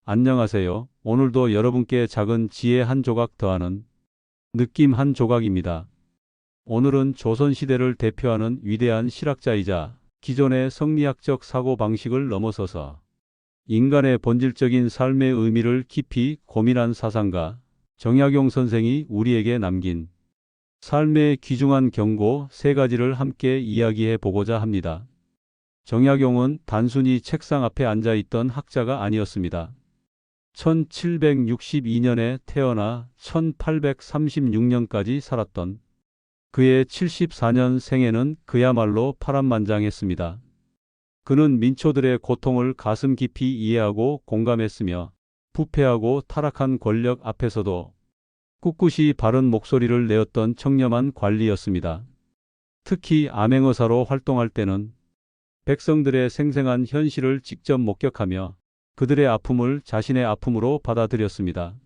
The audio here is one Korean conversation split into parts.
안녕하세요. 오늘도 여러분께 작은 지혜 한 조각 더하는 느낌 한 조각입니다. 오늘은 조선시대를 대표하는 위대한 실학자이자 기존의 성리학적 사고방식을 넘어서서 인간의 본질적인 삶의 의미를 깊이 고민한 사상가 정약용 선생이 우리에게 남긴 삶의 귀중한 경고 세 가지를 함께 이야기해 보고자 합니다. 정약용은 단순히 책상 앞에 앉아 있던 학자가 아니었습니다. 1762년에 태어나 1836년까지 살았던 그의 74년 생애는 그야말로 파란만장했습니다. 그는 민초들의 고통을 가슴 깊이 이해하고 공감했으며 부패하고 타락한 권력 앞에서도 꿋꿋이 바른 목소리를 내었던 청렴한 관리였습니다. 특히 암행어사로 활동할 때는 백성들의 생생한 현실을 직접 목격하며 그들의 아픔을 자신의 아픔으로 받아들였습니다.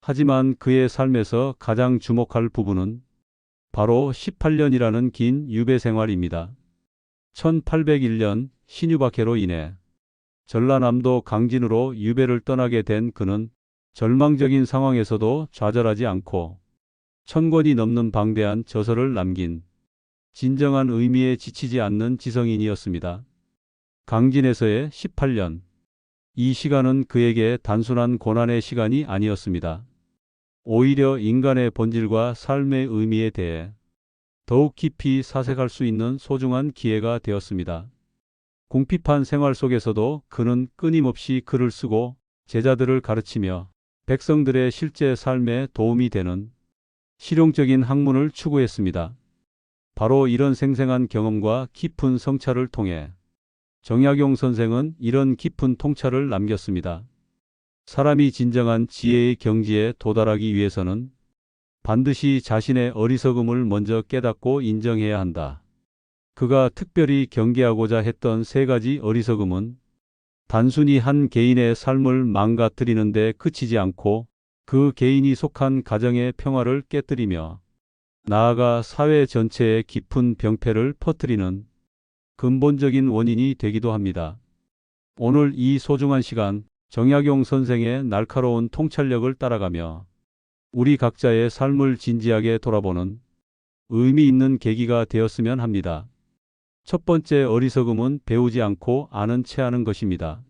하지만 그의 삶에서 가장 주목할 부분은 바로 18년이라는 긴 유배 생활입니다. 1801년 신유박해로 인해 전라남도 강진으로 유배를 떠나게 된 그는 절망적인 상황에서도 좌절하지 않고 1000권이 넘는 방대한 저서를 남긴 진정한 의미에 지치지 않는 지성인이었습니다. 강진에서의 18년. 이 시간은 그에게 단순한 고난의 시간이 아니었습니다. 오히려 인간의 본질과 삶의 의미에 대해 더욱 깊이 사색할 수 있는 소중한 기회가 되었습니다. 궁핍한 생활 속에서도 그는 끊임없이 글을 쓰고 제자들을 가르치며 백성들의 실제 삶에 도움이 되는 실용적인 학문을 추구했습니다. 바로 이런 생생한 경험과 깊은 성찰을 통해 정약용 선생은 이런 깊은 통찰을 남겼습니다. 사람이 진정한 지혜의 경지에 도달하기 위해서는 반드시 자신의 어리석음을 먼저 깨닫고 인정해야 한다. 그가 특별히 경계하고자 했던 세 가지 어리석음은 단순히 한 개인의 삶을 망가뜨리는 데 그치지 않고 그 개인이 속한 가정의 평화를 깨뜨리며 나아가 사회 전체에 깊은 병폐를 퍼뜨리는 근본적인 원인이 되기도 합니다. 오늘 이 소중한 시간, 정약용 선생의 날카로운 통찰력을 따라가며 우리 각자의 삶을 진지하게 돌아보는 의미 있는 계기가 되었으면 합니다. 첫 번째 어리석음은 배우지 않고 아는 체 하는 것입니다.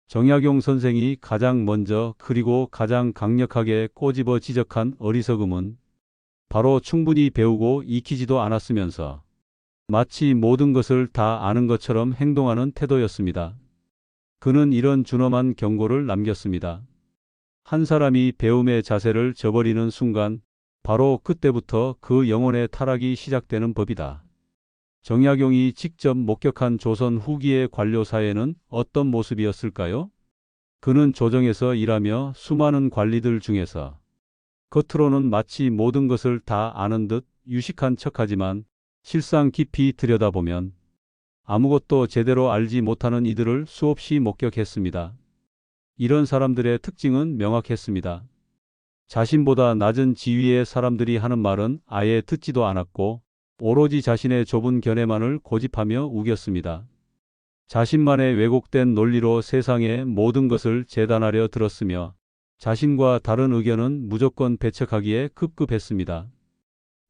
정약용 선생이 가장 먼저 그리고 가장 강력하게 꼬집어 지적한 어리석음은 바로 충분히 배우고 익히지도 않았으면서 마치 모든 것을 다 아는 것처럼 행동하는 태도였습니다. 그는 이런 준엄한 경고를 남겼습니다. 한 사람이 배움의 자세를 저버리는 순간 바로 그때부터 그 영혼의 타락이 시작되는 법이다. 정약용이 직접 목격한 조선 후기의 관료 사회는 어떤 모습이었을까요? 그는 조정에서 일하며 수많은 관리들 중에서 겉으로는 마치 모든 것을 다 아는 듯 유식한 척하지만 실상 깊이 들여다보면 아무것도 제대로 알지 못하는 이들을 수없이 목격했습니다. 이런 사람들의 특징은 명확했습니다. 자신보다 낮은 지위의 사람들이 하는 말은 아예 듣지도 않았고 오로지 자신의 좁은 견해만을 고집하며 우겼습니다. 자신만의 왜곡된 논리로 세상의 모든 것을 재단하려 들었으며 자신과 다른 의견은 무조건 배척하기에 급급했습니다.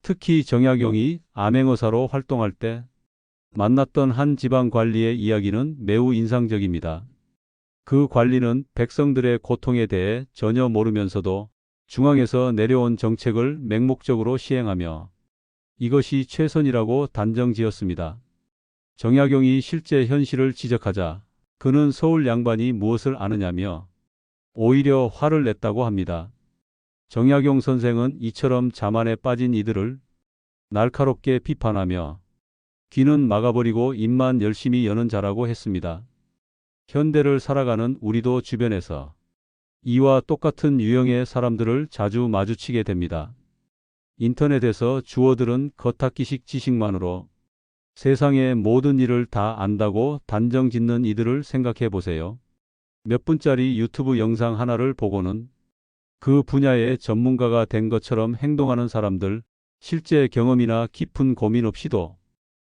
특히 정약용이 암행어사로 활동할 때 만났던 한 지방 관리의 이야기는 매우 인상적입니다. 그 관리는 백성들의 고통에 대해 전혀 모르면서도 중앙에서 내려온 정책을 맹목적으로 시행하며 이것이 최선이라고 단정지었습니다. 정약용이 실제 현실을 지적하자 그는 서울 양반이 무엇을 아느냐며 오히려 화를 냈다고 합니다. 정약용 선생은 이처럼 자만에 빠진 이들을 날카롭게 비판하며 귀는 막아버리고 입만 열심히 여는 자라고 했습니다. 현대를 살아가는 우리도 주변에서 이와 똑같은 유형의 사람들을 자주 마주치게 됩니다. 인터넷에서 주워들은 겉핥기식 지식만으로 세상의 모든 일을 다 안다고 단정 짓는 이들을 생각해 보세요. 몇 분짜리 유튜브 영상 하나를 보고는 그 분야의 전문가가 된 것처럼 행동하는 사람들, 실제 경험이나 깊은 고민 없이도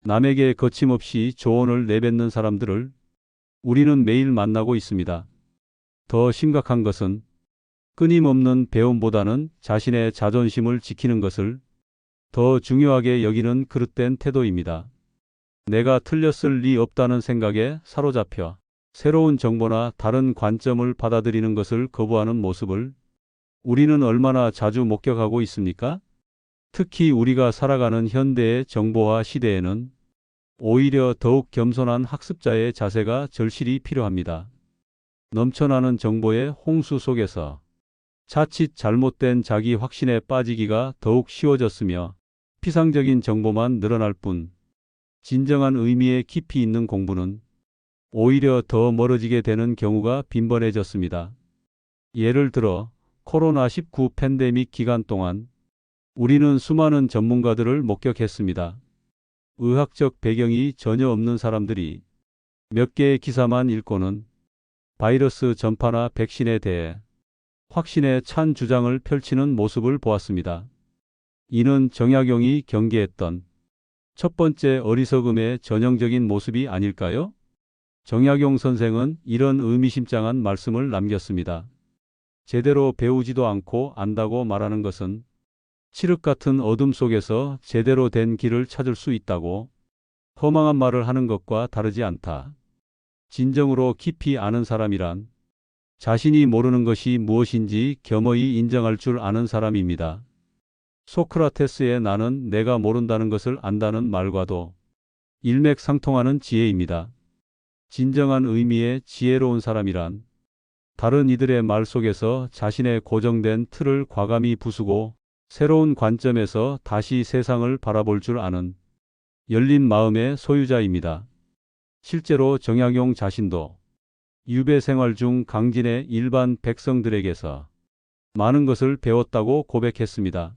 남에게 거침없이 조언을 내뱉는 사람들을 우리는 매일 만나고 있습니다. 더 심각한 것은 끊임없는 배움보다는 자신의 자존심을 지키는 것을 더 중요하게 여기는 그릇된 태도입니다. 내가 틀렸을 리 없다는 생각에 사로잡혀 새로운 정보나 다른 관점을 받아들이는 것을 거부하는 모습을 우리는 얼마나 자주 목격하고 있습니까? 특히 우리가 살아가는 현대의 정보화 시대에는 오히려 더욱 겸손한 학습자의 자세가 절실히 필요합니다. 넘쳐나는 정보의 홍수 속에서 자칫 잘못된 자기 확신에 빠지기가 더욱 쉬워졌으며 피상적인 정보만 늘어날 뿐 진정한 의미에 깊이 있는 공부는 오히려 더 멀어지게 되는 경우가 빈번해졌습니다. 예를 들어 코로나19 팬데믹 기간 동안 우리는 수많은 전문가들을 목격했습니다. 의학적 배경이 전혀 없는 사람들이 몇 개의 기사만 읽고는 바이러스 전파나 백신에 대해 확신에 찬 주장을 펼치는 모습을 보았습니다. 이는 정약용이 경계했던 첫 번째 어리석음의 전형적인 모습이 아닐까요? 정약용 선생은 이런 의미심장한 말씀을 남겼습니다. 제대로 배우지도 않고 안다고 말하는 것은 칠흑 같은 어둠 속에서 제대로 된 길을 찾을 수 있다고 허망한 말을 하는 것과 다르지 않다. 진정으로 깊이 아는 사람이란 자신이 모르는 것이 무엇인지 겸허히 인정할 줄 아는 사람입니다. 소크라테스의 나는 내가 모른다는 것을 안다는 말과도 일맥상통하는 지혜입니다. 진정한 의미의 지혜로운 사람이란 다른 이들의 말 속에서 자신의 고정된 틀을 과감히 부수고 새로운 관점에서 다시 세상을 바라볼 줄 아는 열린 마음의 소유자입니다. 실제로 정약용 자신도 유배 생활 중 강진의 일반 백성들에게서 많은 것을 배웠다고 고백했습니다.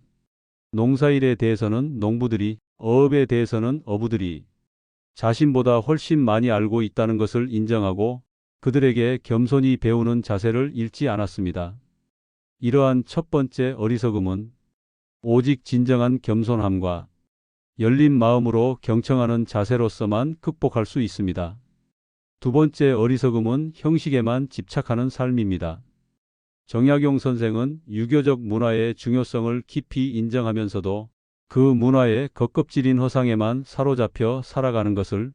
농사일에 대해서는 농부들이, 어업에 대해서는 어부들이 자신보다 훨씬 많이 알고 있다는 것을 인정하고 그들에게 겸손히 배우는 자세를 잃지 않았습니다. 이러한 첫 번째 어리석음은 오직 진정한 겸손함과 열린 마음으로 경청하는 자세로서만 극복할 수 있습니다. 두 번째 어리석음은 형식에만 집착하는 삶입니다. 정약용 선생은 유교적 문화의 중요성을 깊이 인정하면서도 그 문화의 겉껍질인 허상에만 사로잡혀 살아가는 것을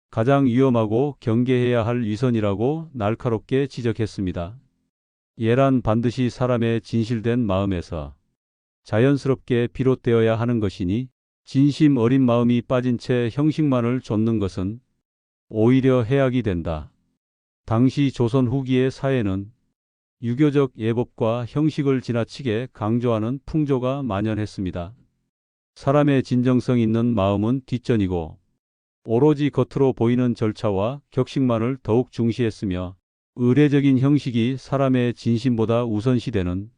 가장 위험하고 경계해야 할 위선이라고 날카롭게 지적했습니다. 예란 반드시 사람의 진실된 마음에서 자연스럽게 비롯되어야 하는 것이니 진심 어린 마음이 빠진 채 형식만을 좇는 것은 오히려 해악이 된다. 당시 조선 후기의 사회는 유교적 예법과 형식을 지나치게 강조하는 풍조가 만연했습니다. 사람의 진정성 있는 마음은 뒷전이고 오로지 겉으로 보이는 절차와 격식만을 더욱 중시했으며 의례적인 형식이 사람의 진심보다 우선시되는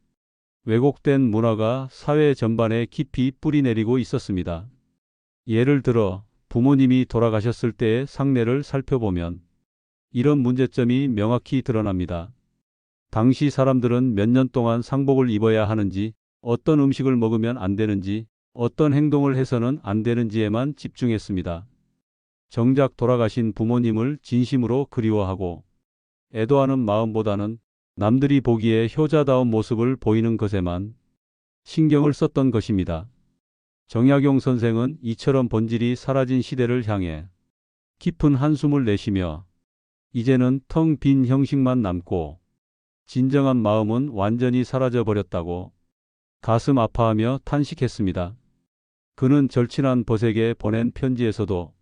왜곡된 문화가 사회 전반에 깊이 뿌리내리고 있었습니다. 예를 들어 부모님이 돌아가셨을 때의 상례를 살펴보면 이런 문제점이 명확히 드러납니다. 당시 사람들은 몇 년 동안 상복을 입어야 하는지, 어떤 음식을 먹으면 안 되는지, 어떤 행동을 해서는 안 되는지에만 집중했습니다. 정작 돌아가신 부모님을 진심으로 그리워하고 애도하는 마음보다는 남들이 보기에 효자다운 모습을 보이는 것에만 신경을 썼던 것입니다. 정약용 선생은 이처럼 본질이 사라진 시대를 향해 깊은 한숨을 내쉬며 이제는 텅 빈 형식만 남고 진정한 마음은 완전히 사라져 버렸다고 가슴 아파하며 탄식했습니다. 그는 절친한 벗에게 보낸 편지에서도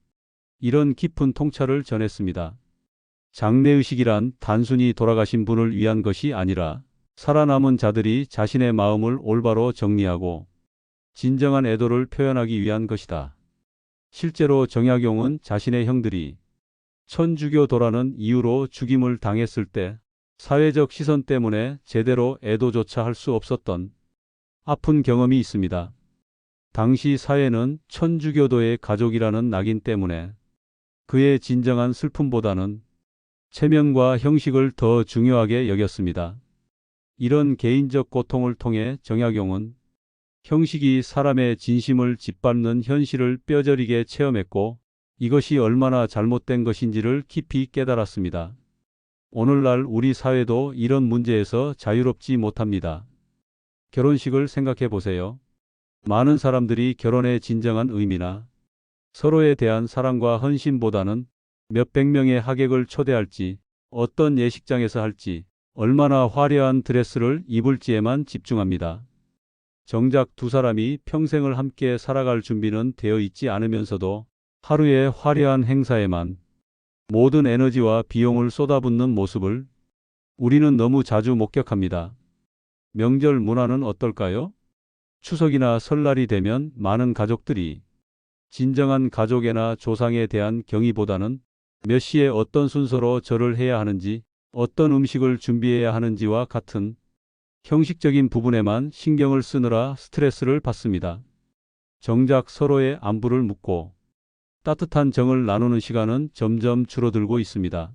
이런 깊은 통찰을 전했습니다. 장례의식이란 단순히 돌아가신 분을 위한 것이 아니라 살아남은 자들이 자신의 마음을 올바로 정리하고 진정한 애도를 표현하기 위한 것이다. 실제로 정약용은 자신의 형들이 천주교도라는 이유로 죽임을 당했을 때 사회적 시선 때문에 제대로 애도조차 할 수 없었던 아픈 경험이 있습니다. 당시 사회는 천주교도의 가족이라는 낙인 때문에 그의 진정한 슬픔보다는 체면과 형식을 더 중요하게 여겼습니다. 이런 개인적 고통을 통해 정약용은 형식이 사람의 진심을 짓밟는 현실을 뼈저리게 체험했고 이것이 얼마나 잘못된 것인지를 깊이 깨달았습니다. 오늘날 우리 사회도 이런 문제에서 자유롭지 못합니다. 결혼식을 생각해 보세요. 많은 사람들이 결혼의 진정한 의미나 서로에 대한 사랑과 헌신보다는 몇백 명의 하객을 초대할지, 어떤 예식장에서 할지, 얼마나 화려한 드레스를 입을지에만 집중합니다. 정작 두 사람이 평생을 함께 살아갈 준비는 되어 있지 않으면서도 하루의 화려한 행사에만 모든 에너지와 비용을 쏟아붓는 모습을 우리는 너무 자주 목격합니다. 명절 문화는 어떨까요? 추석이나 설날이 되면 많은 가족들이 진정한 가족애나 조상에 대한 경의보다는 몇 시에 어떤 순서로 절을 해야 하는지, 어떤 음식을 준비해야 하는지와 같은 형식적인 부분에만 신경을 쓰느라 스트레스를 받습니다. 정작 서로의 안부를 묻고 따뜻한 정을 나누는 시간은 점점 줄어들고 있습니다.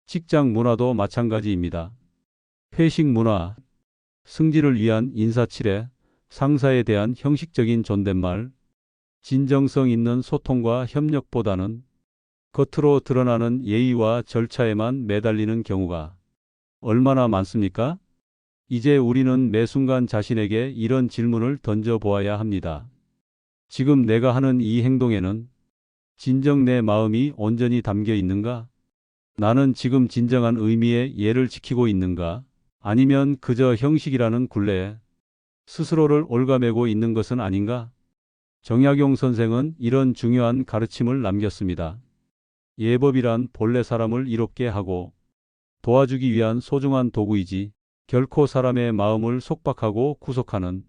직장 문화도 마찬가지입니다. 회식 문화, 승진을 위한 인사치레, 상사에 대한 형식적인 존댓말, 진정성 있는 소통과 협력보다는 겉으로 드러나는 예의와 절차에만 매달리는 경우가 얼마나 많습니까? 이제 우리는 매 순간 자신에게 이런 질문을 던져 보아야 합니다. 지금 내가 하는 이 행동에는 진정 내 마음이 온전히 담겨 있는가? 나는 지금 진정한 의미의 예를 지키고 있는가? 아니면 그저 형식이라는 굴레에 스스로를 옭아매고 있는 것은 아닌가? 정약용 선생은 이런 중요한 가르침을 남겼습니다. 예법이란 본래 사람을 이롭게 하고 도와주기 위한 소중한 도구이지 결코 사람의 마음을 속박하고 구속하는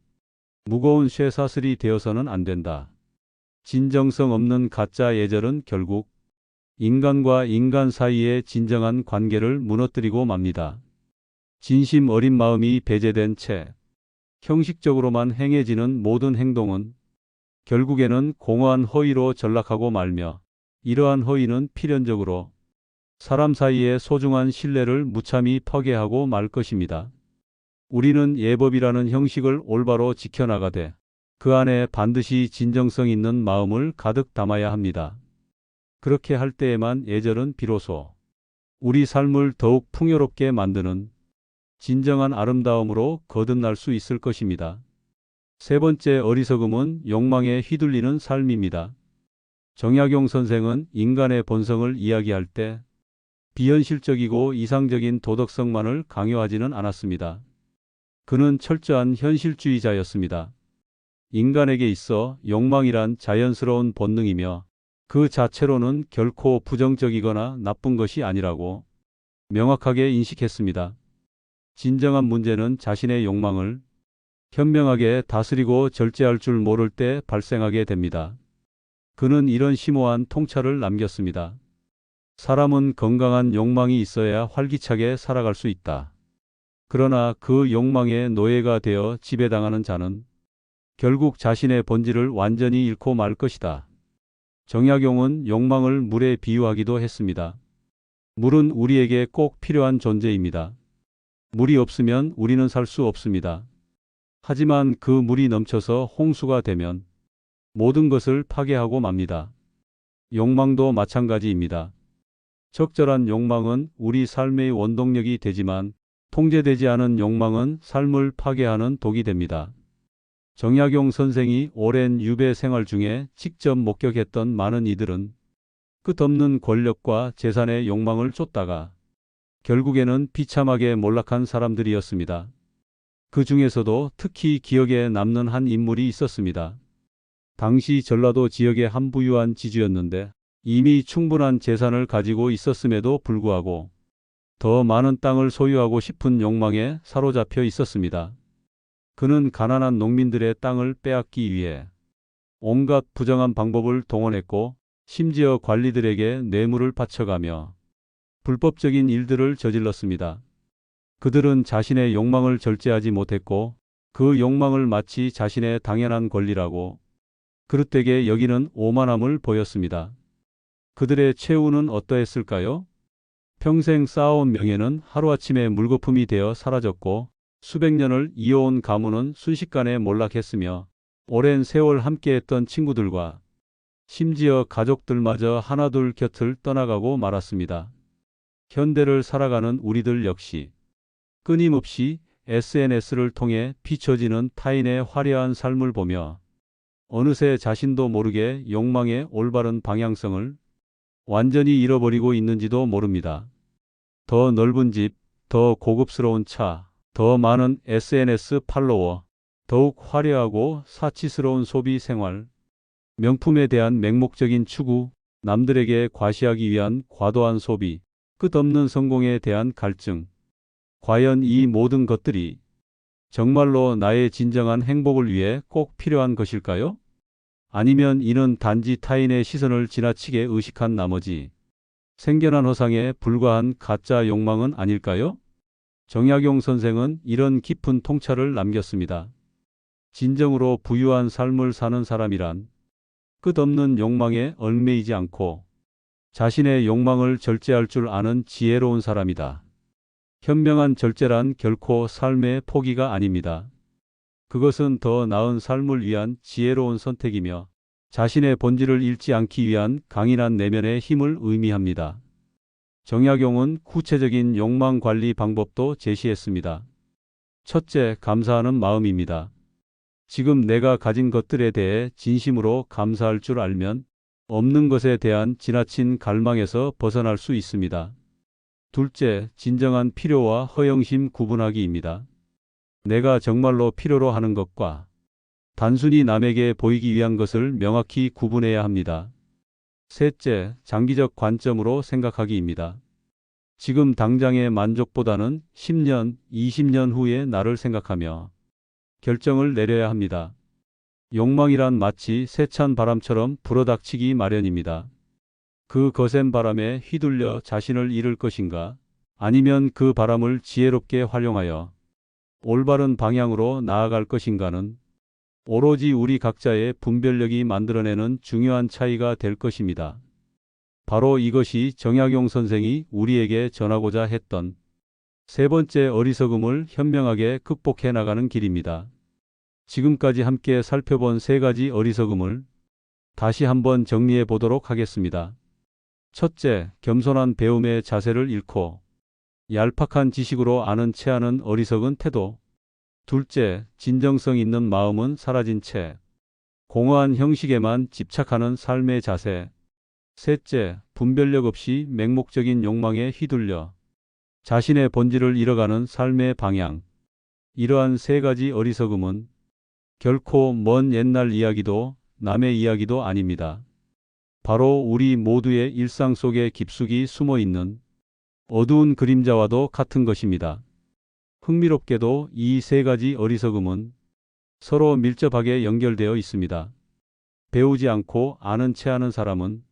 무거운 쇠사슬이 되어서는 안 된다. 진정성 없는 가짜 예절은 결국 인간과 인간 사이의 진정한 관계를 무너뜨리고 맙니다. 진심 어린 마음이 배제된 채 형식적으로만 행해지는 모든 행동은 결국에는 공허한 허위로 전락하고 말며 이러한 허위는 필연적으로 사람 사이의 소중한 신뢰를 무참히 파괴하고 말 것입니다. 우리는 예법이라는 형식을 올바로 지켜나가되 그 안에 반드시 진정성 있는 마음을 가득 담아야 합니다. 그렇게 할 때에만 예절은 비로소 우리 삶을 더욱 풍요롭게 만드는 진정한 아름다움으로 거듭날 수 있을 것입니다. 세 번째 어리석음은 욕망에 휘둘리는 삶입니다. 정약용 선생은 인간의 본성을 이야기할 때 비현실적이고 이상적인 도덕성만을 강요하지는 않았습니다. 그는 철저한 현실주의자였습니다. 인간에게 있어 욕망이란 자연스러운 본능이며 그 자체로는 결코 부정적이거나 나쁜 것이 아니라고 명확하게 인식했습니다. 진정한 문제는 자신의 욕망을 현명하게 다스리고 절제할 줄 모를 때 발생하게 됩니다. 그는 이런 심오한 통찰을 남겼습니다. 사람은 건강한 욕망이 있어야 활기차게 살아갈 수 있다. 그러나 그 욕망의 노예가 되어 지배당하는 자는 결국 자신의 본질을 완전히 잃고 말 것이다. 정약용은 욕망을 물에 비유하기도 했습니다. 물은 우리에게 꼭 필요한 존재입니다. 물이 없으면 우리는 살 수 없습니다. 하지만 그 물이 넘쳐서 홍수가 되면 모든 것을 파괴하고 맙니다. 욕망도 마찬가지입니다. 적절한 욕망은 우리 삶의 원동력이 되지만 통제되지 않은 욕망은 삶을 파괴하는 독이 됩니다. 정약용 선생이 오랜 유배 생활 중에 직접 목격했던 많은 이들은 끝없는 권력과 재산의 욕망을 쫓다가 결국에는 비참하게 몰락한 사람들이었습니다. 그 중에서도 특히 기억에 남는 한 인물이 있었습니다. 당시 전라도 지역의 한 부유한 지주였는데 이미 충분한 재산을 가지고 있었음에도 불구하고 더 많은 땅을 소유하고 싶은 욕망에 사로잡혀 있었습니다. 그는 가난한 농민들의 땅을 빼앗기 위해 온갖 부정한 방법을 동원했고 심지어 관리들에게 뇌물을 바쳐가며 불법적인 일들을 저질렀습니다. 그들은 자신의 욕망을 절제하지 못했고 그 욕망을 마치 자신의 당연한 권리라고 그릇되게 여기는 오만함을 보였습니다. 그들의 최후는 어떠했을까요? 평생 쌓아온 명예는 하루아침에 물거품이 되어 사라졌고 수백 년을 이어온 가문은 순식간에 몰락했으며 오랜 세월 함께했던 친구들과 심지어 가족들마저 하나둘 곁을 떠나가고 말았습니다. 현대를 살아가는 우리들 역시 끊임없이 SNS를 통해 비춰지는 타인의 화려한 삶을 보며 어느새 자신도 모르게 욕망의 올바른 방향성을 완전히 잃어버리고 있는지도 모릅니다. 더 넓은 집, 더 고급스러운 차, 더 많은 SNS 팔로워, 더욱 화려하고 사치스러운 소비 생활, 명품에 대한 맹목적인 추구, 남들에게 과시하기 위한 과도한 소비, 끝없는 성공에 대한 갈증. 과연 이 모든 것들이 정말로 나의 진정한 행복을 위해 꼭 필요한 것일까요? 아니면 이는 단지 타인의 시선을 지나치게 의식한 나머지 생겨난 허상에 불과한 가짜 욕망은 아닐까요? 정약용 선생은 이런 깊은 통찰을 남겼습니다. 진정으로 부유한 삶을 사는 사람이란 끝없는 욕망에 얽매이지 않고 자신의 욕망을 절제할 줄 아는 지혜로운 사람이다. 현명한 절제란 결코 삶의 포기가 아닙니다. 그것은 더 나은 삶을 위한 지혜로운 선택이며 자신의 본질을 잃지 않기 위한 강인한 내면의 힘을 의미합니다. 정약용은 구체적인 욕망 관리 방법도 제시했습니다. 첫째, 감사하는 마음입니다. 지금 내가 가진 것들에 대해 진심으로 감사할 줄 알면 없는 것에 대한 지나친 갈망에서 벗어날 수 있습니다. 둘째, 진정한 필요와 허영심 구분하기입니다. 내가 정말로 필요로 하는 것과 단순히 남에게 보이기 위한 것을 명확히 구분해야 합니다. 셋째, 장기적 관점으로 생각하기입니다. 지금 당장의 만족보다는 10년, 20년 후의 나를 생각하며 결정을 내려야 합니다. 욕망이란 마치 세찬 바람처럼 불어닥치기 마련입니다. 그 거센 바람에 휘둘려 자신을 잃을 것인가? 아니면 그 바람을 지혜롭게 활용하여 올바른 방향으로 나아갈 것인가는 오로지 우리 각자의 분별력이 만들어내는 중요한 차이가 될 것입니다. 바로 이것이 정약용 선생이 우리에게 전하고자 했던 세 번째 어리석음을 현명하게 극복해 나가는 길입니다. 지금까지 함께 살펴본 세 가지 어리석음을 다시 한번 정리해 보도록 하겠습니다. 첫째, 겸손한 배움의 자세를 잃고 얄팍한 지식으로 아는 체하는 어리석은 태도. 둘째, 진정성 있는 마음은 사라진 채 공허한 형식에만 집착하는 삶의 자세. 셋째, 분별력 없이 맹목적인 욕망에 휘둘려 자신의 본질을 잃어가는 삶의 방향. 이러한 세 가지 어리석음은 결코 먼 옛날 이야기도 남의 이야기도 아닙니다. 바로 우리 모두의 일상 속에 깊숙이 숨어 있는 어두운 그림자와도 같은 것입니다. 흥미롭게도 이 세 가지 어리석음은 서로 밀접하게 연결되어 있습니다. 배우지 않고 아는 체하는 사람은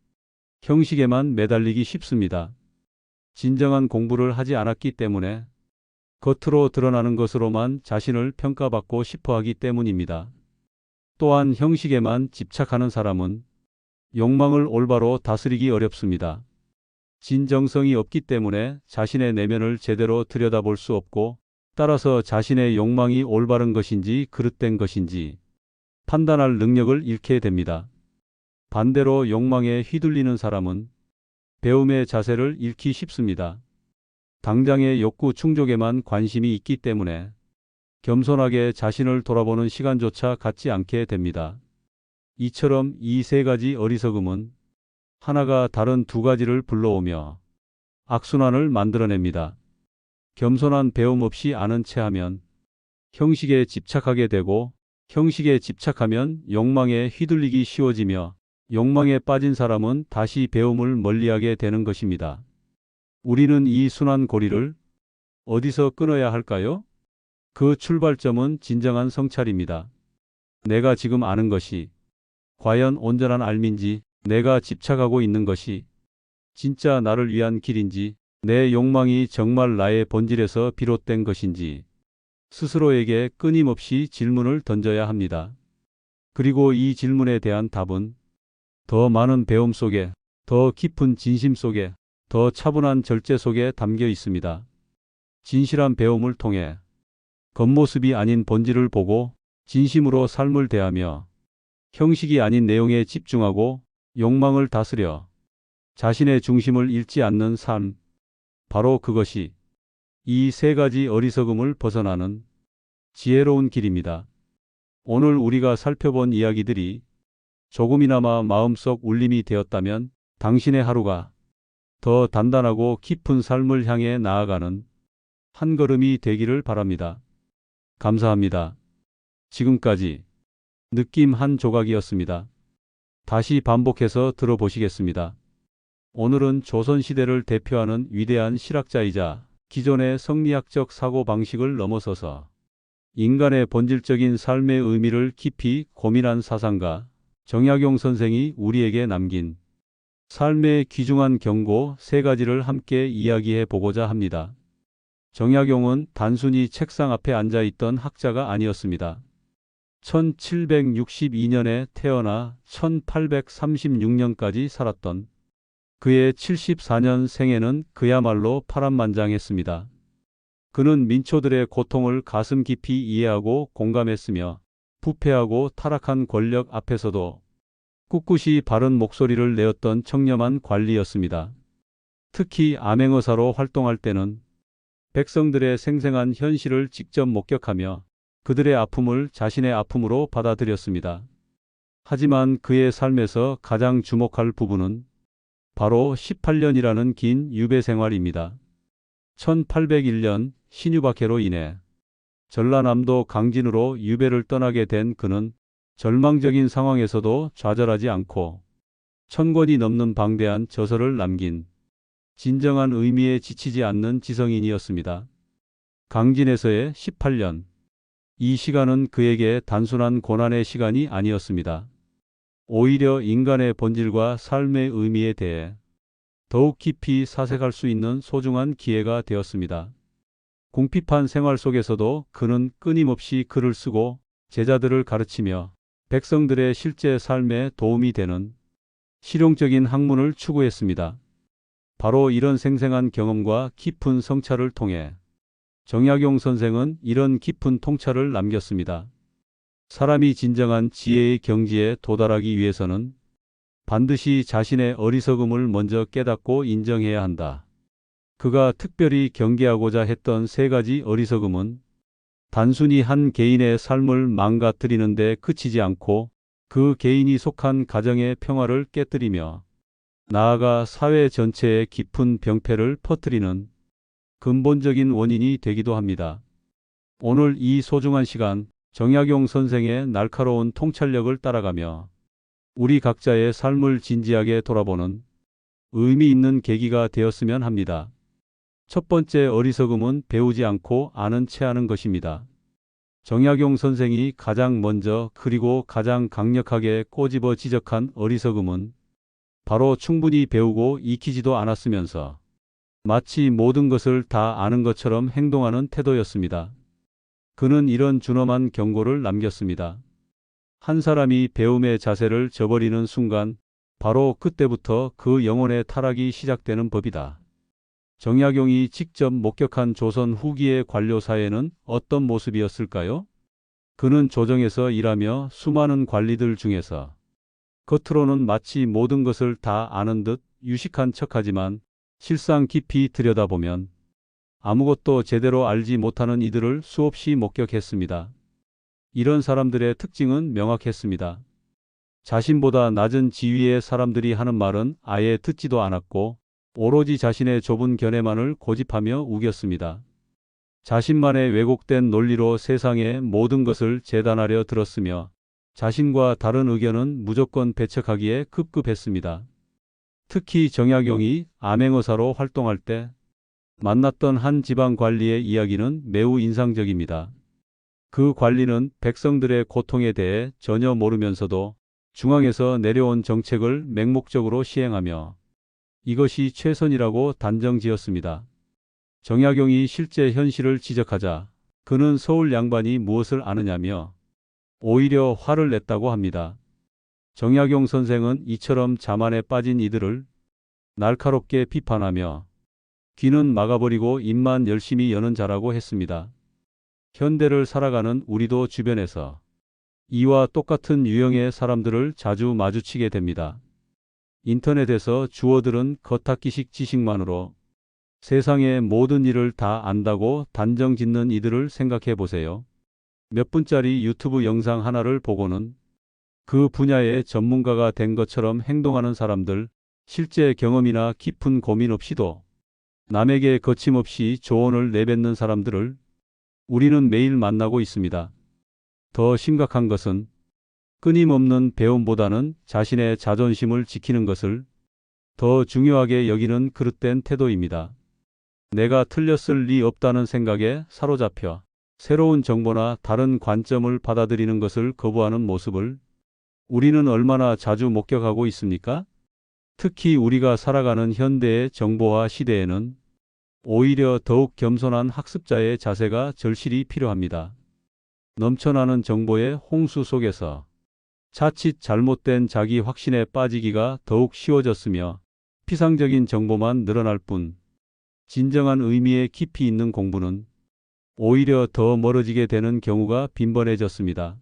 형식에만 매달리기 쉽습니다. 진정한 공부를 하지 않았기 때문에 겉으로 드러나는 것으로만 자신을 평가받고 싶어 하기 때문입니다. 또한 형식에만 집착하는 사람은 욕망을 올바로 다스리기 어렵습니다. 진정성이 없기 때문에 자신의 내면을 제대로 들여다볼 수 없고 따라서 자신의 욕망이 올바른 것인지 그릇된 것인지 판단할 능력을 잃게 됩니다. 반대로 욕망에 휘둘리는 사람은 배움의 자세를 잃기 쉽습니다. 당장의 욕구 충족에만 관심이 있기 때문에 겸손하게 자신을 돌아보는 시간조차 갖지 않게 됩니다. 이처럼 이 세 가지 어리석음은 하나가 다른 두 가지를 불러오며 악순환을 만들어냅니다. 겸손한 배움 없이 아는 체하면 형식에 집착하게 되고 형식에 집착하면 욕망에 휘둘리기 쉬워지며 욕망에 빠진 사람은 다시 배움을 멀리하게 되는 것입니다. 우리는 이 순환 고리를 어디서 끊어야 할까요? 그 출발점은 진정한 성찰입니다. 내가 지금 아는 것이 과연 온전한 알민지, 내가 집착하고 있는 것이 진짜 나를 위한 길인지, 내 욕망이 정말 나의 본질에서 비롯된 것인지 스스로에게 끊임없이 질문을 던져야 합니다. 그리고 이 질문에 대한 답은 더 많은 배움 속에, 더 깊은 진심 속에, 더 차분한 절제 속에 담겨 있습니다. 진실한 배움을 통해 겉모습이 아닌 본질을 보고 진심으로 삶을 대하며 형식이 아닌 내용에 집중하고 욕망을 다스려 자신의 중심을 잃지 않는 삶. 바로 그것이 이 세 가지 어리석음을 벗어나는 지혜로운 길입니다. 오늘 우리가 살펴본 이야기들이 조금이나마 마음속 울림이 되었다면 당신의 하루가 더 단단하고 깊은 삶을 향해 나아가는 한 걸음이 되기를 바랍니다. 감사합니다. 지금까지 느낌 한 조각이었습니다. 다시 반복해서 들어보시겠습니다. 오늘은 조선시대를 대표하는 위대한 실학자이자 기존의 성리학적 사고방식을 넘어서서 인간의 본질적인 삶의 의미를 깊이 고민한 사상가 정약용 선생이 우리에게 남긴 삶의 귀중한 경고 세 가지를 함께 이야기해 보고자 합니다. 정약용은 단순히 책상 앞에 앉아 있던 학자가 아니었습니다. 1762년에 태어나 1836년까지 살았던 그의 74년 생애는 그야말로 파란만장했습니다. 그는 민초들의 고통을 가슴 깊이 이해하고 공감했으며 부패하고 타락한 권력 앞에서도 꿋꿋이 바른 목소리를 내었던 청렴한 관리였습니다. 특히 암행어사로 활동할 때는 백성들의 생생한 현실을 직접 목격하며 그들의 아픔을 자신의 아픔으로 받아들였습니다. 하지만 그의 삶에서 가장 주목할 부분은 바로 18년이라는 긴 유배 생활입니다. 1801년 신유박해로 인해 전라남도 강진으로 유배를 떠나게 된 그는 절망적인 상황에서도 좌절하지 않고 1000권이 넘는 방대한 저서를 남긴 진정한 의미에 지치지 않는 지성인이었습니다. 강진에서의 18년. 이 시간은 그에게 단순한 고난의 시간이 아니었습니다. 오히려 인간의 본질과 삶의 의미에 대해 더욱 깊이 사색할 수 있는 소중한 기회가 되었습니다. 궁핍한 생활 속에서도 그는 끊임없이 글을 쓰고 제자들을 가르치며 백성들의 실제 삶에 도움이 되는 실용적인 학문을 추구했습니다. 바로 이런 생생한 경험과 깊은 성찰을 통해 정약용 선생은 이런 깊은 통찰을 남겼습니다. 사람이 진정한 지혜의 경지에 도달하기 위해서는 반드시 자신의 어리석음을 먼저 깨닫고 인정해야 한다. 그가 특별히 경계하고자 했던 세 가지 어리석음은 단순히 한 개인의 삶을 망가뜨리는 데 그치지 않고 그 개인이 속한 가정의 평화를 깨뜨리며 나아가 사회 전체에 깊은 병폐를 퍼뜨리는 근본적인 원인이 되기도 합니다. 오늘 이 소중한 시간, 정약용 선생의 날카로운 통찰력을 따라가며 우리 각자의 삶을 진지하게 돌아보는 의미 있는 계기가 되었으면 합니다. 첫 번째 어리석음은 배우지 않고 아는 체 하는 것입니다. 정약용 선생이 가장 먼저 그리고 가장 강력하게 꼬집어 지적한 어리석음은 바로 충분히 배우고 익히지도 않았으면서 마치 모든 것을 다 아는 것처럼 행동하는 태도였습니다. 그는 이런 준엄한 경고를 남겼습니다. 한 사람이 배움의 자세를 저버리는 순간 바로 그때부터 그 영혼의 타락이 시작되는 법이다. 정약용이 직접 목격한 조선 후기의 관료 사회는 어떤 모습이었을까요? 그는 조정에서 일하며 수많은 관리들 중에서 겉으로는 마치 모든 것을 다 아는 듯 유식한 척하지만 실상 깊이 들여다보면 아무것도 제대로 알지 못하는 이들을 수없이 목격했습니다. 이런 사람들의 특징은 명확했습니다. 자신보다 낮은 지위의 사람들이 하는 말은 아예 듣지도 않았고 오로지 자신의 좁은 견해만을 고집하며 우겼습니다. 자신만의 왜곡된 논리로 세상의 모든 것을 재단하려 들었으며 자신과 다른 의견은 무조건 배척하기에 급급했습니다. 특히 정약용이 암행어사로 활동할 때 만났던 한 지방 관리의 이야기는 매우 인상적입니다. 그 관리는 백성들의 고통에 대해 전혀 모르면서도 중앙에서 내려온 정책을 맹목적으로 시행하며 이것이 최선이라고 단정지었습니다. 정약용이 실제 현실을 지적하자 그는 서울 양반이 무엇을 아느냐며 오히려 화를 냈다고 합니다. 정약용 선생은 이처럼 자만에 빠진 이들을 날카롭게 비판하며 귀는 막아버리고 입만 열심히 여는 자라고 했습니다. 현대를 살아가는 우리도 주변에서 이와 똑같은 유형의 사람들을 자주 마주치게 됩니다. 인터넷에서 주워들은 겉핥기식 지식만으로 세상의 모든 일을 다 안다고 단정 짓는 이들을 생각해 보세요. 몇 분짜리 유튜브 영상 하나를 보고는 그 분야의 전문가가 된 것처럼 행동하는 사람들, 실제 경험이나 깊은 고민 없이도 남에게 거침없이 조언을 내뱉는 사람들을 우리는 매일 만나고 있습니다. 더 심각한 것은 끊임없는 배움보다는 자신의 자존심을 지키는 것을 더 중요하게 여기는 그릇된 태도입니다. 내가 틀렸을 리 없다는 생각에 사로잡혀 새로운 정보나 다른 관점을 받아들이는 것을 거부하는 모습을 우리는 얼마나 자주 목격하고 있습니까? 특히 우리가 살아가는 현대의 정보화 시대에는 오히려 더욱 겸손한 학습자의 자세가 절실히 필요합니다. 넘쳐나는 정보의 홍수 속에서 자칫 잘못된 자기 확신에 빠지기가 더욱 쉬워졌으며 피상적인 정보만 늘어날 뿐 진정한 의미의 깊이 있는 공부는 오히려 더 멀어지게 되는 경우가 빈번해졌습니다.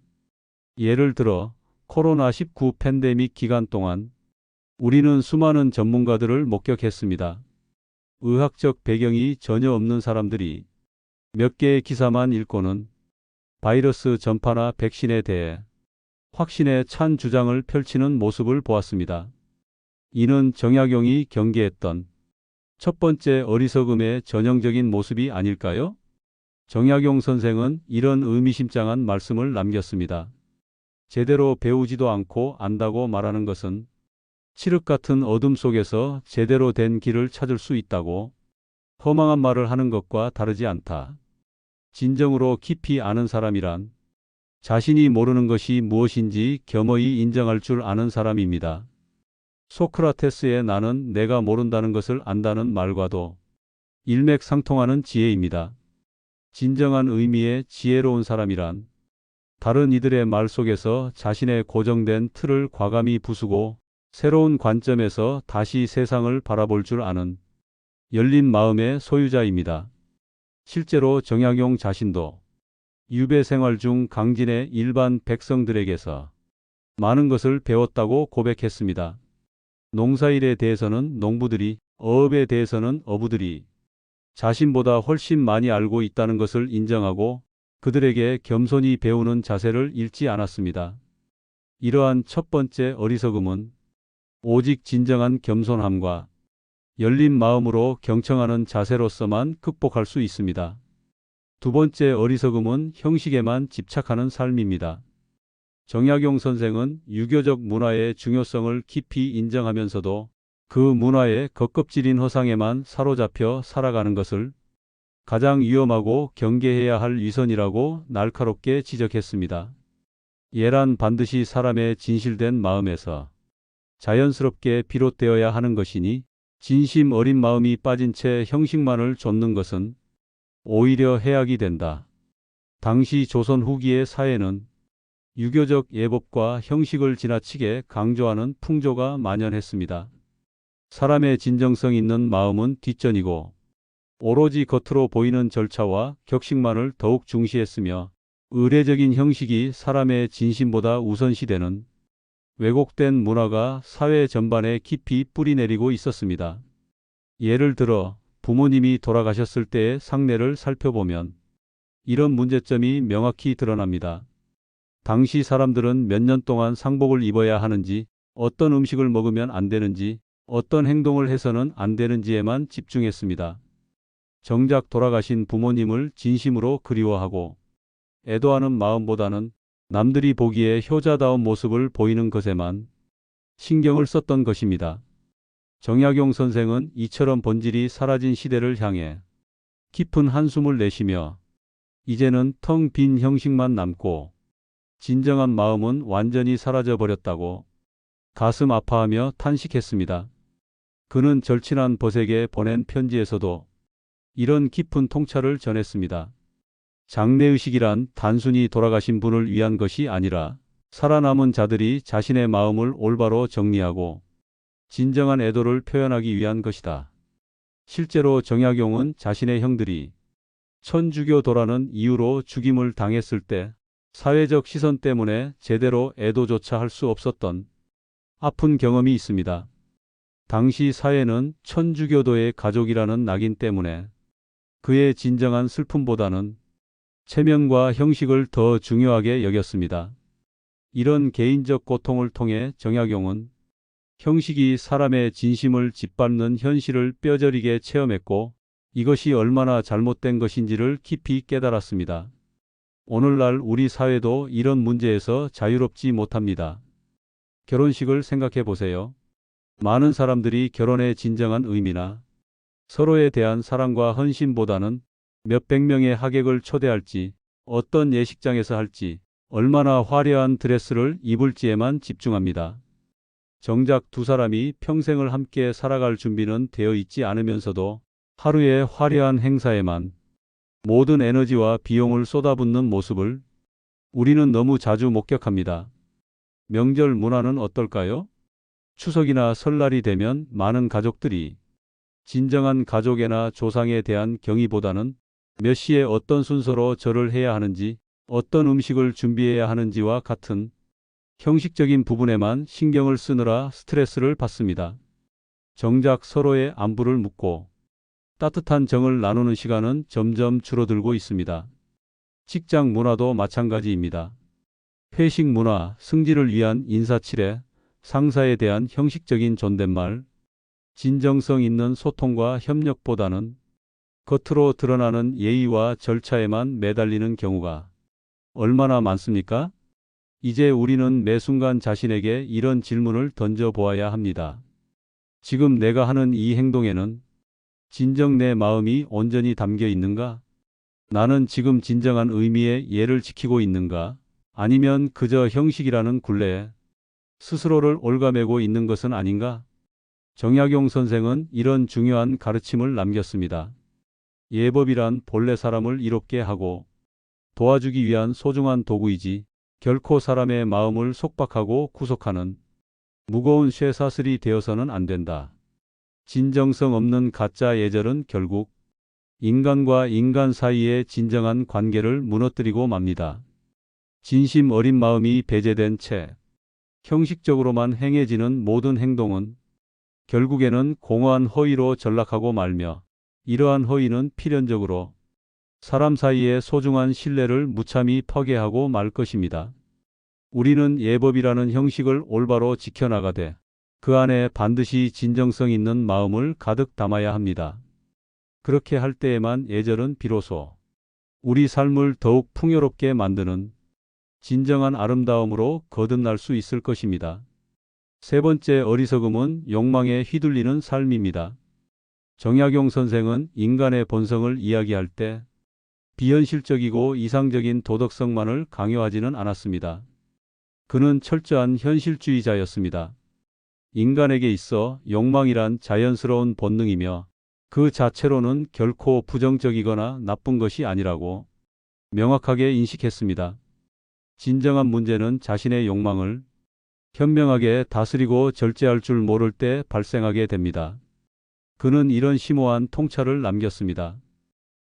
예를 들어 코로나19 팬데믹 기간 동안 우리는 수많은 전문가들을 목격했습니다. 의학적 배경이 전혀 없는 사람들이 몇 개의 기사만 읽고는 바이러스 전파나 백신에 대해 확신에 찬 주장을 펼치는 모습을 보았습니다. 이는 정약용이 경계했던 첫 번째 어리석음의 전형적인 모습이 아닐까요? 정약용 선생은 이런 의미심장한 말씀을 남겼습니다. 제대로 배우지도 않고 안다고 말하는 것은 칠흑 같은 어둠 속에서 제대로 된 길을 찾을 수 있다고 허망한 말을 하는 것과 다르지 않다. 진정으로 깊이 아는 사람이란 자신이 모르는 것이 무엇인지 겸허히 인정할 줄 아는 사람입니다. 소크라테스의 나는 내가 모른다는 것을 안다는 말과도 일맥상통하는 지혜입니다. 진정한 의미의 지혜로운 사람이란 다른 이들의 말 속에서 자신의 고정된 틀을 과감히 부수고 새로운 관점에서 다시 세상을 바라볼 줄 아는 열린 마음의 소유자입니다. 실제로 정약용 자신도 유배 생활 중 강진의 일반 백성들에게서 많은 것을 배웠다고 고백했습니다. 농사일에 대해서는 농부들이, 어업에 대해서는 어부들이 자신보다 훨씬 많이 알고 있다는 것을 인정하고 그들에게 겸손히 배우는 자세를 잃지 않았습니다. 이러한 첫 번째 어리석음은 오직 진정한 겸손함과 열린 마음으로 경청하는 자세로서만 극복할 수 있습니다. 두 번째 어리석음은 형식에만 집착하는 삶입니다. 정약용 선생은 유교적 문화의 중요성을 깊이 인정하면서도 그 문화의 겉껍질인 허상에만 사로잡혀 살아가는 것을 가장 위험하고 경계해야 할 위선이라고 날카롭게 지적했습니다. 예란 반드시 사람의 진실된 마음에서 자연스럽게 비롯되어야 하는 것이니 진심 어린 마음이 빠진 채 형식만을 좇는 것은 오히려 해악이 된다. 당시 조선 후기의 사회는 유교적 예법과 형식을 지나치게 강조하는 풍조가 만연했습니다. 사람의 진정성 있는 마음은 뒷전이고 오로지 겉으로 보이는 절차와 격식만을 더욱 중시했으며 의례적인 형식이 사람의 진심보다 우선시되는 왜곡된 문화가 사회 전반에 깊이 뿌리내리고 있었습니다. 예를 들어 부모님이 돌아가셨을 때의 상례를 살펴보면 이런 문제점이 명확히 드러납니다. 당시 사람들은 몇 년 동안 상복을 입어야 하는지, 어떤 음식을 먹으면 안 되는지, 어떤 행동을 해서는 안 되는지에만 집중했습니다. 정작 돌아가신 부모님을 진심으로 그리워하고 애도하는 마음보다는 남들이 보기에 효자다운 모습을 보이는 것에만 신경을 썼던 것입니다. 정약용 선생은 이처럼 본질이 사라진 시대를 향해 깊은 한숨을 내쉬며 이제는 텅 빈 형식만 남고 진정한 마음은 완전히 사라져 버렸다고 가슴 아파하며 탄식했습니다. 그는 절친한 벗에게 보낸 편지에서도 이런 깊은 통찰을 전했습니다. 장례의식이란 단순히 돌아가신 분을 위한 것이 아니라 살아남은 자들이 자신의 마음을 올바로 정리하고 진정한 애도를 표현하기 위한 것이다. 실제로 정약용은 자신의 형들이 천주교도라는 이유로 죽임을 당했을 때 사회적 시선 때문에 제대로 애도조차 할 수 없었던 아픈 경험이 있습니다. 당시 사회는 천주교도의 가족이라는 낙인 때문에 그의 진정한 슬픔보다는 체면과 형식을 더 중요하게 여겼습니다. 이런 개인적 고통을 통해 정약용은 형식이 사람의 진심을 짓밟는 현실을 뼈저리게 체험했고 이것이 얼마나 잘못된 것인지를 깊이 깨달았습니다. 오늘날 우리 사회도 이런 문제에서 자유롭지 못합니다. 결혼식을 생각해 보세요. 많은 사람들이 결혼의 진정한 의미나 서로에 대한 사랑과 헌신보다는 몇백 명의 하객을 초대할지, 어떤 예식장에서 할지, 얼마나 화려한 드레스를 입을지에만 집중합니다. 정작 두 사람이 평생을 함께 살아갈 준비는 되어 있지 않으면서도 하루의 화려한 행사에만 모든 에너지와 비용을 쏟아붓는 모습을 우리는 너무 자주 목격합니다. 명절 문화는 어떨까요? 추석이나 설날이 되면 많은 가족들이 진정한 가족애나 조상에 대한 경의보다는 몇 시에 어떤 순서로 절을 해야 하는지, 어떤 음식을 준비해야 하는지와 같은 형식적인 부분에만 신경을 쓰느라 스트레스를 받습니다. 정작 서로의 안부를 묻고 따뜻한 정을 나누는 시간은 점점 줄어들고 있습니다. 직장 문화도 마찬가지입니다. 회식 문화, 승진을 위한 인사치레, 상사에 대한 형식적인 존댓말, 진정성 있는 소통과 협력보다는 겉으로 드러나는 예의와 절차에만 매달리는 경우가 얼마나 많습니까? 이제 우리는 매 순간 자신에게 이런 질문을 던져보아야 합니다. 지금 내가 하는 이 행동에는 진정 내 마음이 온전히 담겨 있는가? 나는 지금 진정한 의미의 예를 지키고 있는가? 아니면 그저 형식이라는 굴레에 스스로를 옭아매고 있는 것은 아닌가? 정약용 선생은 이런 중요한 가르침을 남겼습니다. 예법이란 본래 사람을 이롭게 하고 도와주기 위한 소중한 도구이지 결코 사람의 마음을 속박하고 구속하는 무거운 쇠사슬이 되어서는 안 된다. 진정성 없는 가짜 예절은 결국 인간과 인간 사이의 진정한 관계를 무너뜨리고 맙니다. 진심 어린 마음이 배제된 채 형식적으로만 행해지는 모든 행동은 결국에는 공허한 허위로 전락하고 말며 이러한 허위는 필연적으로 사람 사이의 소중한 신뢰를 무참히 파괴하고 말 것입니다. 우리는 예법이라는 형식을 올바로 지켜나가되 그 안에 반드시 진정성 있는 마음을 가득 담아야 합니다. 그렇게 할 때에만 예절은 비로소 우리 삶을 더욱 풍요롭게 만드는 진정한 아름다움으로 거듭날 수 있을 것입니다. 세 번째 어리석음은 욕망에 휘둘리는 삶입니다. 정약용 선생은 인간의 본성을 이야기할 때 비현실적이고 이상적인 도덕성만을 강요하지는 않았습니다. 그는 철저한 현실주의자였습니다. 인간에게 있어 욕망이란 자연스러운 본능이며 그 자체로는 결코 부정적이거나 나쁜 것이 아니라고 명확하게 인식했습니다. 진정한 문제는 자신의 욕망을 현명하게 다스리고 절제할 줄 모를 때 발생하게 됩니다. 그는 이런 심오한 통찰을 남겼습니다.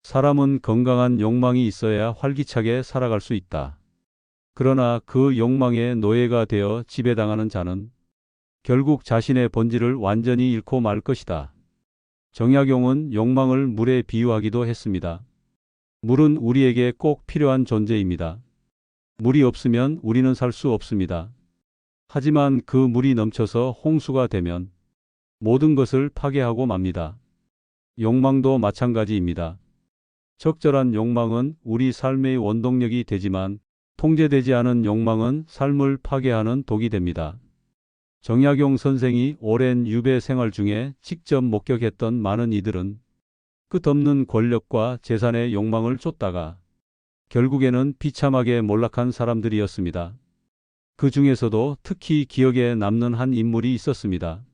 사람은 건강한 욕망이 있어야 활기차게 살아갈 수 있다. 그러나 그 욕망의 노예가 되어 지배당하는 자는 결국 자신의 본질을 완전히 잃고 말 것이다. 정약용은 욕망을 물에 비유하기도 했습니다. 물은 우리에게 꼭 필요한 존재입니다. 물이 없으면 우리는 살 수 없습니다. 하지만 그 물이 넘쳐서 홍수가 되면 모든 것을 파괴하고 맙니다. 욕망도 마찬가지입니다. 적절한 욕망은 우리 삶의 원동력이 되지만 통제되지 않은 욕망은 삶을 파괴하는 독이 됩니다. 정약용 선생이 오랜 유배 생활 중에 직접 목격했던 많은 이들은 끝없는 권력과 재산의 욕망을 쫓다가 결국에는 비참하게 몰락한 사람들이었습니다. 그 중에서도 특히 기억에 남는 한 인물이 있었습니다.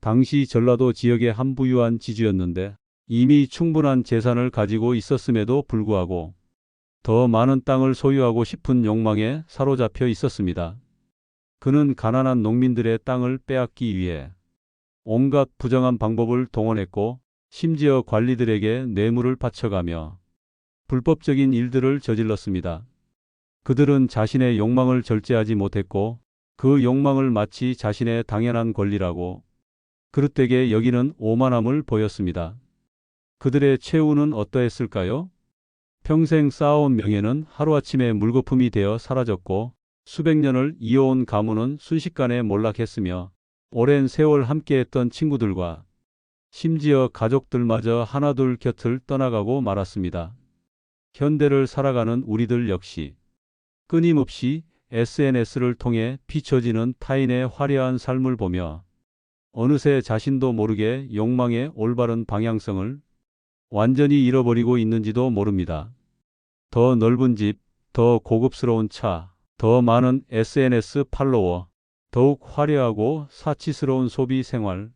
당시 전라도 지역의 한 부유한 지주였는데 이미 충분한 재산을 가지고 있었음에도 불구하고 더 많은 땅을 소유하고 싶은 욕망에 사로잡혀 있었습니다. 그는 가난한 농민들의 땅을 빼앗기 위해 온갖 부정한 방법을 동원했고 심지어 관리들에게 뇌물을 바쳐가며 불법적인 일들을 저질렀습니다. 그들은 자신의 욕망을 절제하지 못했고 그 욕망을 마치 자신의 당연한 권리라고 그릇되게 여기는 오만함을 보였습니다. 그들의 최후는 어떠했을까요? 평생 쌓아온 명예는 하루아침에 물거품이 되어 사라졌고 수백 년을 이어온 가문은 순식간에 몰락했으며 오랜 세월 함께했던 친구들과 심지어 가족들마저 하나둘 곁을 떠나가고 말았습니다. 현대를 살아가는 우리들 역시 끊임없이 SNS를 통해 비춰지는 타인의 화려한 삶을 보며 어느새 자신도 모르게 욕망의 올바른 방향성을 완전히 잃어버리고 있는지도 모릅니다. 더 넓은 집, 더 고급스러운 차, 더 많은 SNS 팔로워, 더욱 화려하고 사치스러운 소비 생활,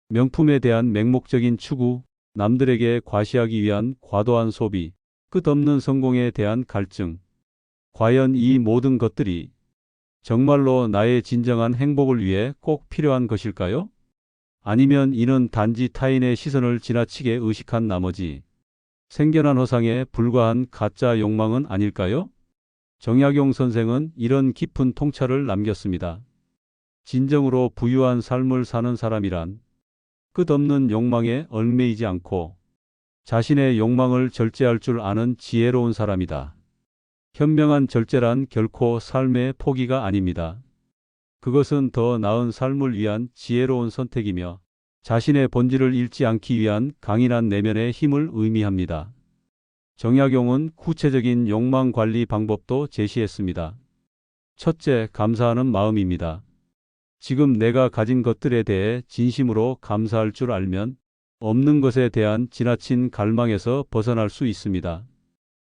명품에 대한 맹목적인 추구, 남들에게 과시하기 위한 과도한 소비, 끝없는 성공에 대한 갈증. 과연 이 모든 것들이 정말로 나의 진정한 행복을 위해 꼭 필요한 것일까요? 아니면 이는 단지 타인의 시선을 지나치게 의식한 나머지 생겨난 허상에 불과한 가짜 욕망은 아닐까요? 정약용 선생은 이런 깊은 통찰을 남겼습니다. 진정으로 부유한 삶을 사는 사람이란 끝없는 욕망에 얽매이지 않고 자신의 욕망을 절제할 줄 아는 지혜로운 사람이다. 현명한 절제란 결코 삶의 포기가 아닙니다. 그것은 더 나은 삶을 위한 지혜로운 선택이며 자신의 본질을 잃지 않기 위한 강인한 내면의 힘을 의미합니다. 정약용은 구체적인 욕망 관리 방법도 제시했습니다. 첫째, 감사하는 마음입니다. 지금 내가 가진 것들에 대해 진심으로 감사할 줄 알면 없는 것에 대한 지나친 갈망에서 벗어날 수 있습니다.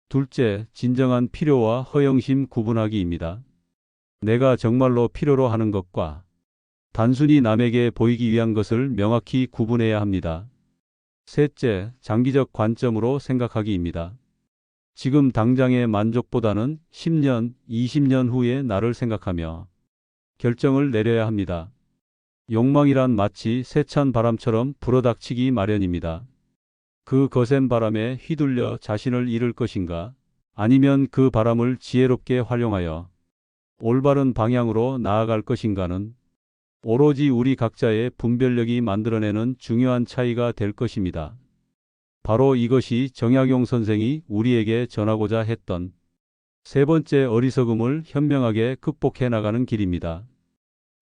둘째, 진정한 필요와 허영심 구분하기입니다. 내가 정말로 필요로 하는 것과 단순히 남에게 보이기 위한 것을 명확히 구분해야 합니다. 셋째, 장기적 관점으로 생각하기입니다. 지금 당장의 만족보다는 10년, 20년 후의 나를 생각하며 결정을 내려야 합니다. 욕망이란 마치 세찬 바람처럼 불어닥치기 마련입니다. 그 거센 바람에 휘둘려 자신을 잃을 것인가? 아니면 그 바람을 지혜롭게 활용하여 올바른 방향으로 나아갈 것인가는 오로지 우리 각자의 분별력이 만들어내는 중요한 차이가 될 것입니다. 바로 이것이 정약용 선생이 우리에게 전하고자 했던 세 번째 어리석음을 현명하게 극복해 나가는 길입니다.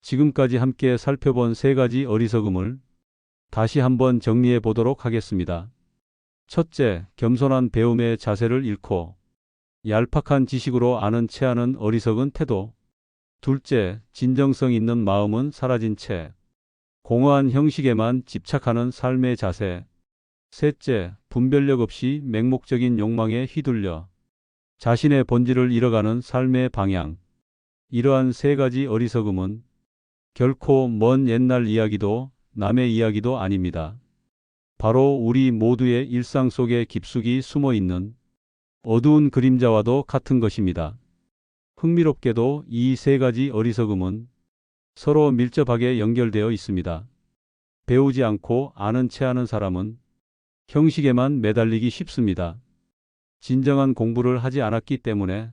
지금까지 함께 살펴본 세 가지 어리석음을 다시 한번 정리해 보도록 하겠습니다. 첫째, 겸손한 배움의 자세를 잃고 얄팍한 지식으로 아는 체하는 어리석은 태도. 둘째, 진정성 있는 마음은 사라진 채 공허한 형식에만 집착하는 삶의 자세. 셋째, 분별력 없이 맹목적인 욕망에 휘둘려 자신의 본질을 잃어가는 삶의 방향. 이러한 세 가지 어리석음은 결코 먼 옛날 이야기도 남의 이야기도 아닙니다. 바로 우리 모두의 일상 속에 깊숙이 숨어 있는 어두운 그림자와도 같은 것입니다. 흥미롭게도 이 세 가지 어리석음은 서로 밀접하게 연결되어 있습니다. 배우지 않고 아는 체하는 사람은 형식에만 매달리기 쉽습니다. 진정한 공부를 하지 않았기 때문에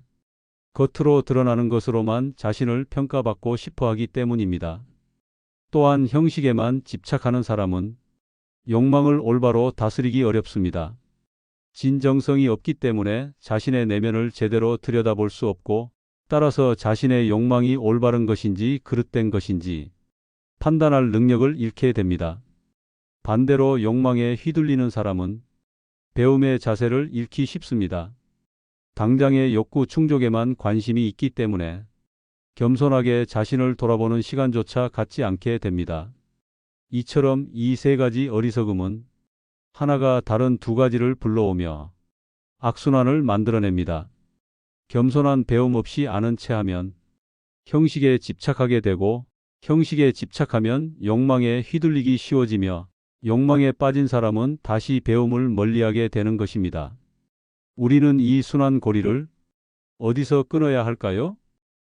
겉으로 드러나는 것으로만 자신을 평가받고 싶어 하기 때문입니다. 또한 형식에만 집착하는 사람은 욕망을 올바로 다스리기 어렵습니다. 진정성이 없기 때문에 자신의 내면을 제대로 들여다볼 수 없고 따라서 자신의 욕망이 올바른 것인지 그릇된 것인지 판단할 능력을 잃게 됩니다. 반대로 욕망에 휘둘리는 사람은 배움의 자세를 잃기 쉽습니다. 당장의 욕구 충족에만 관심이 있기 때문에 겸손하게 자신을 돌아보는 시간조차 갖지 않게 됩니다. 이처럼 이 세 가지 어리석음은 하나가 다른 두 가지를 불러오며 악순환을 만들어냅니다. 겸손한 배움 없이 아는 체하면 형식에 집착하게 되고 형식에 집착하면 욕망에 휘둘리기 쉬워지며 욕망에 빠진 사람은 다시 배움을 멀리하게 되는 것입니다. 우리는 이 순환 고리를 어디서 끊어야 할까요?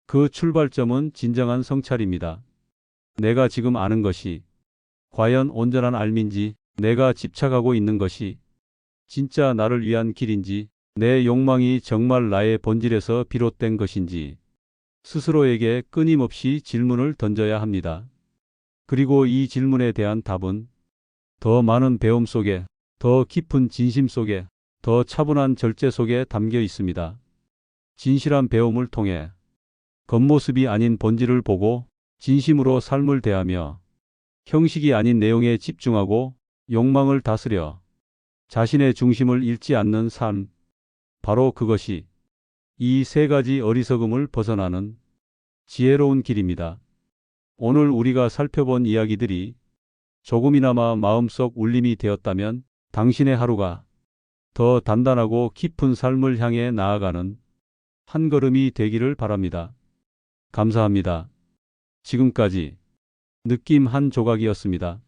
그 출발점은 진정한 성찰입니다. 내가 지금 아는 것이 과연 온전한 삶인지, 내가 집착하고 있는 것이 진짜 나를 위한 길인지, 내 욕망이 정말 나의 본질에서 비롯된 것인지 스스로에게 끊임없이 질문을 던져야 합니다. 그리고 이 질문에 대한 답은 더 많은 배움 속에, 더 깊은 진심 속에, 더 차분한 절제 속에 담겨 있습니다. 진실한 배움을 통해 겉모습이 아닌 본질을 보고 진심으로 삶을 대하며 형식이 아닌 내용에 집중하고 욕망을 다스려 자신의 중심을 잃지 않는 삶. 바로 그것이 이 세 가지 어리석음을 벗어나는 지혜로운 길입니다. 오늘 우리가 살펴본 이야기들이 조금이나마 마음속 울림이 되었다면 당신의 하루가 더 단단하고 깊은 삶을 향해 나아가는 한 걸음이 되기를 바랍니다. 감사합니다. 지금까지 느낌 한 조각이었습니다.